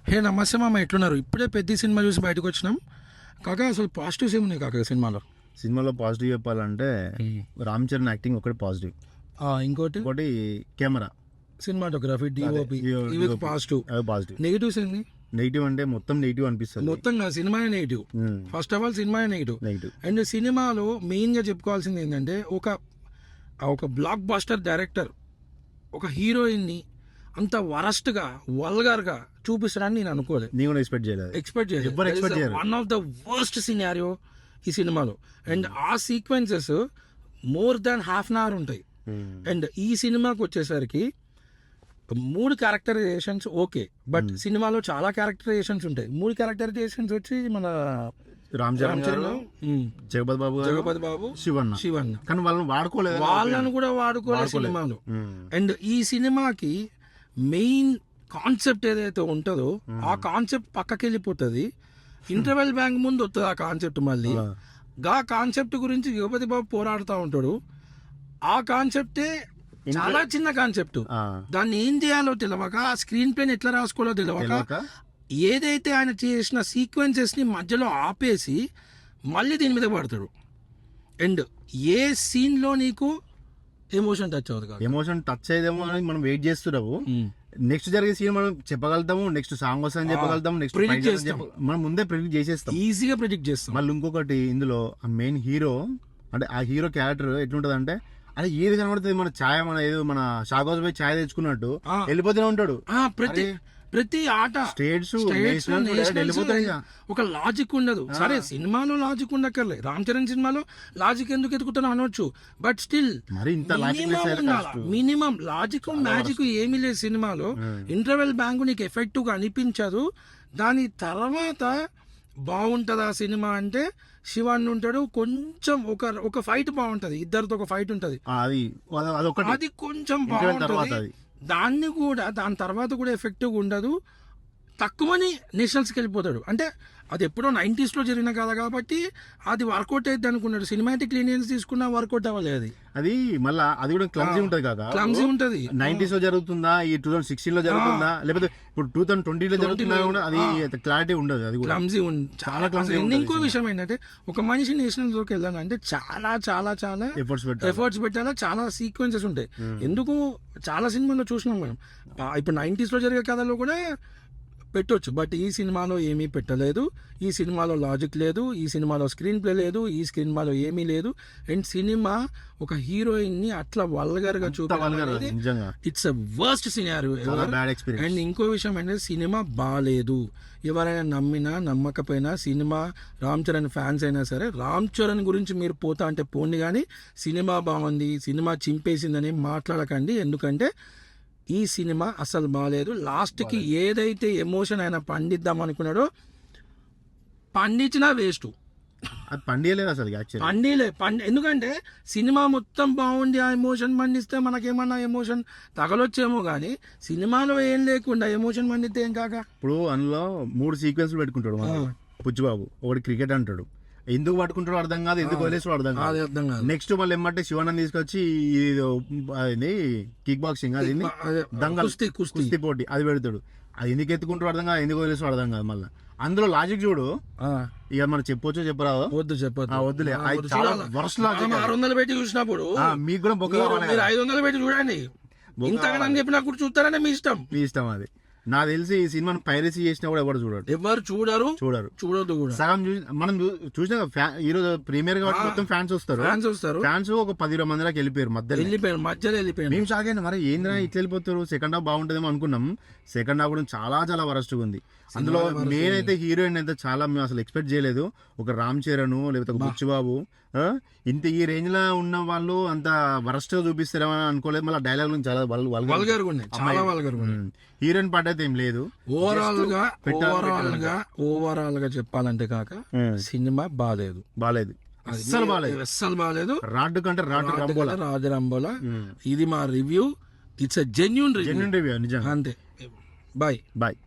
హే నమస్తే మామ, ఎట్లున్నారు? ఇప్పుడే పెద్ద సినిమా చూసి బయటకు వచ్చినాం కాక. అసలు పాజిటివ్స్ ఏమున్నాయి కాక సినిమాలో పాజిటివ్ చెప్పాలంటే రామ్ చరణ్ యాక్టింగ్ ఒకటి పాజిటివ్, ఇంకోటి కెమెరా, సినిమాటోగ్రఫీ, డిఓపి, ఇవి పాజిటివ్. నెగిటివ్స్ ఏంది? నెగిటివ్ అంటే మొత్తం నెగిటివ్ అనిపిస్తుంది. మొత్తంగా cinema negative. First of all cinema negative. And సినిమాలో మెయిన్ గా చెప్పుకోవాల్సింది ఏంటంటే ఒక బ్లాక్ బస్టర్ డైరెక్టర్ ఒక హీరోయిన్ ని అంత వరస్ట్ గా వల్గర్ గా చూపిస్తాడని నేను అనుకోలేదు. నేను కూడా ఎక్స్పెక్ట్ చేయలేదు. One of the worst scenario ఈ సినిమాలో. అండ్ ఆ sequences more than half an hour ఉంటాయి. అండ్ ఈ సినిమాకి వచ్చేసరికి 3 క్యారెక్టరైజేషన్స్ ఓకే, బట్ సినిమాలో చాలా క్యారెక్టరైజేషన్స్ ఉంటాయి. 3 క్యారెక్టరైజేషన్స్ వచ్చి మన రామ్ చరణ్, జగపతి బాబు, శివన్న. కానీ వాళ్ళని కూడా వాడుకోలేదు సినిమాలో. అండ్ ఈ సినిమాకి మెయిన్ కాన్సెప్ట్ ఏదైతే ఉంటుందో ఆ కాన్సెప్ట్ పక్కకి వెళ్ళిపోతుంది. ఇంటర్వెల్ బ్యాంక్ ముందు వస్తుంది ఆ కాన్సెప్ట్. మళ్ళీ ఆ కాన్సెప్ట్ గురించి జగపతి బాబు పోరాడుతూ ఉంటాడు. ఆ కాన్సెప్టే చాలా చిన్న కాన్సెప్ట్. దాన్ని ఏం చేయాలో తెలియక, ఆ స్క్రీన్ ప్లేని ఎట్లా రాసుకోవాలో తెలియక, ఏదైతే ఆయన చేసిన సీక్వెన్సెస్ ని మధ్యలో ఆపేసి మళ్ళీ దీని మీద పడతాడు. అండ్ ఏ సీన్ లో నీకు ఎమోషన్ టచ్ అవుతుంది కాదు, ఎమోషన్ టచ్ అయ్యేదేమో అని మనం వెయిట్ చేస్తున్నాము. నెక్స్ట్ జరిగే సీన్ మనం చెప్పగలుగుతాము, నెక్స్ట్ సాంగ్ వస్తుందని చెప్పగలుగుతాము, నెక్స్ట్ మనం ముందే ప్రిడిక్ట్ చేసేస్తాం, ఈజీగా ప్రిడిక్ట్ చేస్తాం. మళ్ళీ ఇంకొకటి, ఇందులో ఆ మెయిన్ హీరో అంటే ఆ హీరో క్యారెక్టర్ ఎట్లుంటది అంటే, అదే ఏది కనబడుతుంది మన ఛాయ్, మన ఏదో మన షాగోస్ పోయి ఛాయ్ తెచ్చుకున్నట్టు వెళ్ళిపోతూనే ఉంటాడు. ప్రతి ఆట స్టేట్స్ ఒక లాజిక్ ఉండదు. సరే సినిమాలో లాజిక్ ఉండక్కర్లే, రామ్ చరణ్ సినిమాలో లాజిక్ ఎందుకు ఎదుగుతున్నా అనొచ్చు, but still minimum logic magic ఏమీ లేదు సినిమాలో. ఇంటర్వెల్ బ్యాంకు నీకు ఎఫెక్టివ్ గా అనిపించదు. దాని తర్వాత బాగుంటది ఆ సినిమా అంటే శివాన్ని ఉంటాడు, కొంచెం ఒక ఫైట్ బాగుంటది, ఇద్దరితో ఒక ఫైట్ ఉంటది, అది కొంచెం బాగుంటది. దాని తర్వాత కూడా ఎఫెక్టివ్ ఉండదు. తక్కువని నేషనల్స్కి వెళ్ళిపోతాడు. అంటే అది ఎప్పుడో 90s లో జరిగిన కదా కాబట్టి అది వర్కౌట్ అయ్యింది అనుకున్నాడు. సినిమాటిక్ లీనియన్స్ తీసుకున్నా వర్కౌట్ అవ్వలేదు. అది మళ్ళీ అది కూడా క్లమ్జీ ఉంటది కదా, క్లమ్జీ ఉంటది. 90s లో జరుగుతుందా, ఈ 2016 లో జరుగుతుందా, లేకపోతే ఇప్పుడు 2020 లో జరుగుతుందా కూడా అది క్లారిటీ ఉండదు. అది క్లమ్జీ చాలా క్లమ్జీ. ఇంకో విషయం ఏంటంటే, ఒక మనిషి నేషనల్ లోకి వెళ్ళాలంటే చాలా చాలా చాలా ఎఫర్ట్స్ పెట్టాలా, చాలా సీక్వెన్సెస్ ఉంటాయి. ఎందుకు చాలా సినిమాల్లో చూసినాం మనం. ఇప్పుడు 90s లో జరిగే కథలో కూడా పెట్టొచ్చు, బట్ ఈ సినిమాలో ఏమీ పెట్టలేదు. ఈ సినిమాలో లాజిక్ లేదు, ఈ సినిమాలో స్క్రీన్ ప్లే లేదు, ఈ సినిమాలో ఏమీ లేదు. అండ్ సినిమా ఒక హీరోయిన్ ని అట్లా వల్గర్ గా చూపించాలి, it's a worst scenario. And ఇంకో విషయం ఏంటంటే, సినిమా బాగాలేదు. ఎవరైనా నమ్మినా నమ్మకపోయినా, సినిమా రామ్ చరణ్ ఫ్యాన్స్ అయినా సరే, రామ్ చరణ్ గురించి మీరు పోతా అంటే పోండి, కానీ సినిమా బాగుంది, సినిమా చింపేసిందని మాట్లాడకండి. ఎందుకంటే ఈ సినిమా అసలు బాగాలేదు. లాస్ట్కి ఏదైతే ఎమోషన్ ఆయన పండిద్దాం అనుకున్నాడో పండించినా వేస్ట్. అది పండియలేదు అసలు, ఎందుకంటే సినిమా మొత్తం బాగుండి ఆ ఎమోషన్ పండిస్తే మనకేమన్నా ఎమోషన్ తగలొచ్చేమో, కానీ సినిమాలో ఏం లేకుండా ఎమోషన్ పండితే ఏం కాక. ఇప్పుడు అందులో 3 సీక్వెన్స్లు పెట్టుకుంటాడు పుచ్చిబాబు. ఒకటి క్రికెట్ అంటాడు, ఎందుకు పట్టుకుంటాడో అర్థం కాదు, ఎందుకు వదిలేసాడో అర్థం కాదు. నెక్స్ట్ మళ్ళీ ఏమంటే శివన్న తీసుకొచ్చి కిక్ బాక్సింగ్, అది దంగల్ కుస్తీ పోటీ అది పెడతాడు. అది ఎందుకు ఎత్తుకుంటాడు అర్థం కాదు, ఎందుకు వదిలేసాడో అర్థం కాదు. మళ్ళీ అందులో లాజిక్ చూడు, ఇక మనం చెప్పొచ్చో చెప్పరాదు, వద్దులే. చాలా వరస్ట్ లాజిక్. 600 పెట్టి చూసినప్పుడు మీకు కూడా బొక్క 500 పెట్టి చూడండి. ఇంతగా చెప్పినా కూడా చూస్తారనే మీ ఇష్టం. అది నాకు తెలిసి ఈ సినిమాను పైరసీ చేసినా కూడా ఎవరు చూడరు కూడా. సగం మనం చూసిన ఈరోజు ప్రీమియర్ కాబట్టి మొత్తం ఫ్యాన్స్ వస్తారు. ఫ్యాన్స్ ఒక 10-20 మంది దాకా వెళ్ళిపోయారు, మధ్యలో మేము షాక్ అయినా, మరి ఏంద్రా ఇట్లా వెళ్ళిపోతారు. సెకండ్ హాఫ్ బాగుంటుందేమో అనుకున్నాం. సెకండ్ హాఫ్ కూడా చాలా చాలా వరస్ట్గా ఉంది. అందులో నేనైతే హీరోయిన్ అయితే చాలా మేము అసలు ఎక్స్పెక్ట్ చేయలేదు. ఒక రామ్ చరణ్ లేకపోతే ఒక బుచ్చిబాబు ఇంత ఈ రేంజ్ లో ఉన్న వాళ్ళు అంత వరస్ట్ గా చూపిస్తారేమని అనుకోలేదు. మళ్ళీ డైలాగ్ చాలా హీరోయిన్ పాట అయితే ఏం లేదు. ఓవరాల్ గా చెప్పాలంటే కాక సినిమా బాలేదు, అస్సలు బాలేదు. రాడ్డు కంటే రాజు రంబోలా. ఇది మా review. It's a genuine review, నిజంగా. అంతే. బాయ్.